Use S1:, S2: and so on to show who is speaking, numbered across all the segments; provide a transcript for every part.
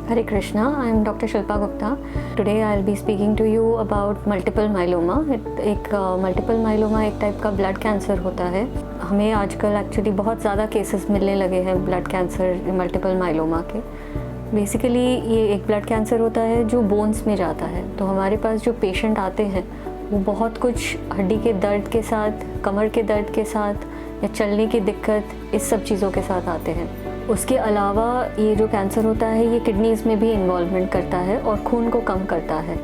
S1: Hare Krishna, I am Dr. Shilpa Gupta. Today I will be speaking to you about multiple myeloma. एक multiple myeloma एक type का blood cancer होता है. हमें आजकल actually बहुत ज़्यादा केसेस मिलने लगे हैं ब्लड कैंसर मल्टीपल माइलोमा के. बेसिकली ये एक ब्लड कैंसर होता है जो बोन्स में जाता है. तो हमारे पास जो पेशेंट आते हैं वो बहुत कुछ हड्डी के दर्द के साथ, कमर के दर्द के साथ या चलने की दिक्कत, इस सब चीज़ों के साथ आते हैं. उसके अलावा ये जो कैंसर होता है ये किडनीज़ में भी इन्वॉल्वमेंट करता है और खून को कम करता है.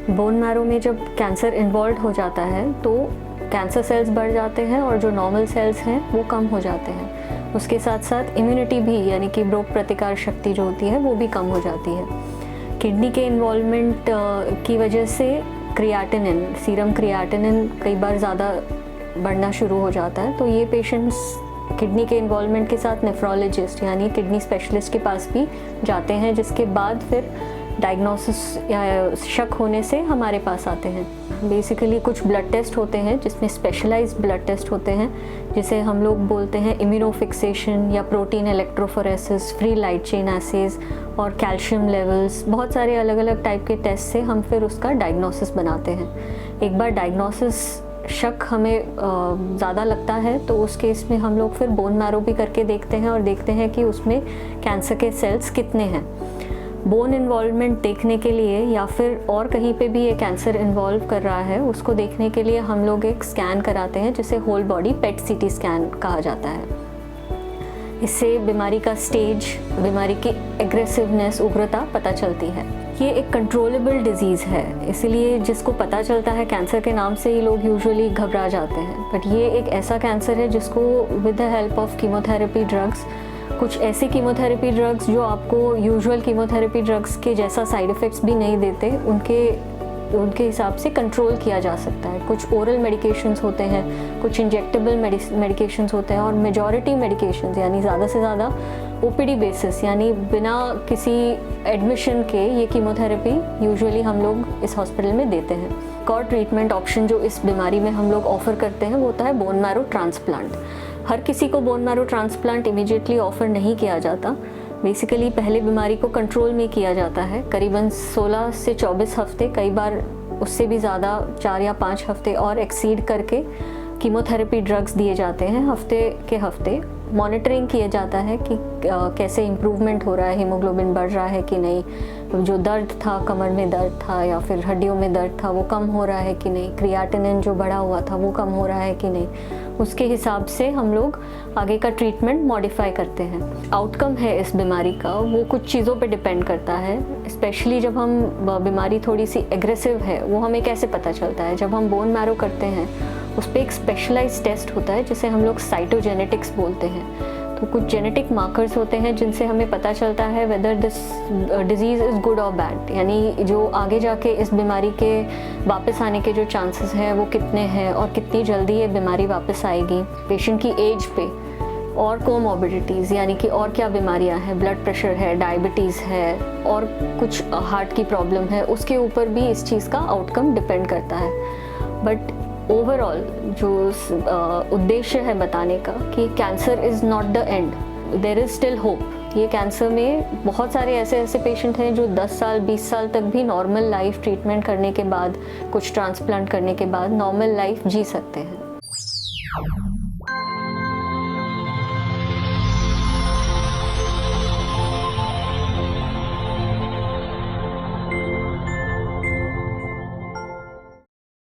S1: बोन मैरो में जब कैंसर इन्वॉल्व हो जाता है तो कैंसर सेल्स बढ़ जाते हैं और जो नॉर्मल सेल्स हैं वो कम हो जाते हैं. उसके साथ साथ इम्यूनिटी भी, यानी कि रोग प्रतिकार शक्ति जो होती है वो भी कम हो जाती है. किडनी के इन्वॉल्वमेंट की वजह से क्रिएटिनिन, सीरम क्रिएटिनिन कई बार ज़्यादा बढ़ना शुरू हो जाता है. तो ये पेशेंट्स किडनी के इन्वॉल्वमेंट के साथ नेफ्रोलॉजिस्ट यानी किडनी स्पेशलिस्ट के पास भी जाते हैं, जिसके बाद फिर डायग्नोसिस या शक होने से हमारे पास आते हैं. बेसिकली कुछ ब्लड टेस्ट होते हैं जिसमें स्पेशलाइज्ड ब्लड टेस्ट होते हैं, जिसे हम लोग बोलते हैं इम्यूनोफिक्सेशन या protein electrophoresis, free light chain assays और कैल्शियम लेवल्स. बहुत सारे अलग अलग टाइप के टेस्ट से हम फिर उसका डायग्नोसिस बनाते हैं. एक बार डायग्नोसिस शक हमें ज़्यादा लगता है तो उस केस में हम लोग फिर बोन मैरो भी करके देखते हैं और देखते हैं कि उसमें कैंसर के सेल्स कितने हैं. बोन इन्वॉल्वमेंट देखने के लिए या फिर और कहीं पे भी ये कैंसर इन्वॉल्व कर रहा है उसको देखने के लिए हम लोग एक स्कैन कराते हैं जिसे होल बॉडी पेट सीटी स्कैन कहा जाता है. इससे बीमारी का स्टेज, बीमारी की एग्रेसिवनेस, उग्रता पता चलती है. ये एक कंट्रोलेबल डिजीज़ है, इसलिए जिसको पता चलता है कैंसर के नाम से ही लोग यूजुअली घबरा जाते हैं. बट ये एक ऐसा कैंसर है जिसको with the help of chemotherapy drugs, कुछ ऐसी कीमोथेरेपी ड्रग्स जो आपको यूजुअल कीमोथेरेपी ड्रग्स के जैसा साइड इफ़ेक्ट्स भी नहीं देते, उनके हिसाब से कंट्रोल किया जा सकता है. कुछ ओरल मेडिकेशंस होते हैं, कुछ इंजेक्टेबल मेडिकेशंस होते हैं और मेजॉरिटी मेडिकेशंस यानी ज़्यादा से ज़्यादा ओपीडी बेसिस यानी बिना किसी एडमिशन के ये कीमोथेरेपी यूजुअली हम लोग इस हॉस्पिटल में देते हैं. एक और ट्रीटमेंट ऑप्शन जो इस बीमारी में हम लोग ऑफ़र करते हैं वो होता है बोन मैरो ट्रांसप्लांट. हर किसी को bone marrow transplant immediately offer नहीं किया जाता. बेसिकली पहले बीमारी को कंट्रोल में किया जाता है, करीबन 16 से 24 हफ्ते, कई बार उससे भी ज़्यादा 4 या 5 हफ्ते और एक्सीड करके कीमोथेरेपी ड्रग्स दिए जाते हैं. हफ्ते के हफ्ते मॉनिटरिंग किया जाता है कि कैसे इम्प्रूवमेंट हो रहा है, हीमोग्लोबिन बढ़ रहा है कि नहीं, जो दर्द था, कमर में दर्द था या फिर हड्डियों में दर्द था वो कम हो रहा है कि नहीं, क्रिएटिनिन जो बढ़ा हुआ था वो कम हो रहा है कि नहीं. उसके हिसाब से हम लोग आगे का ट्रीटमेंट मॉडिफाई करते हैं. आउटकम है इस बीमारी का वो कुछ चीज़ों पे डिपेंड करता है. स्पेशली जब हम बीमारी थोड़ी सी एग्रेसिव है वो हमें कैसे पता चलता है, जब हम बोन मैरो करते हैं उस पर एक स्पेशलाइज्ड टेस्ट होता है जिसे हम लोग साइटोजेनेटिक्स बोलते हैं. तो कुछ जेनेटिक मार्कर्स होते हैं जिनसे हमें पता चलता है whether this disease is good और बैड, यानी जो आगे जाके इस बीमारी के वापस आने के जो चांसेस हैं वो कितने हैं और कितनी जल्दी ये बीमारी वापस आएगी. पेशेंट की एज पे और कोमॉर्बिडिटीज़ यानी कि और क्या बीमारियां हैं, ब्लड प्रेशर है, डायबिटीज़ है और कुछ हार्ट की प्रॉब्लम है, उसके ऊपर भी इस चीज़ का आउटकम डिपेंड करता है. बट ओवरऑल जो उद्देश्य है बताने का कि cancer is not the end, there is still hope. ये कैंसर में बहुत सारे ऐसे पेशेंट हैं जो 10 साल 20 साल तक भी नॉर्मल लाइफ ट्रीटमेंट करने के बाद, कुछ ट्रांसप्लांट करने के बाद नॉर्मल लाइफ जी सकते हैं.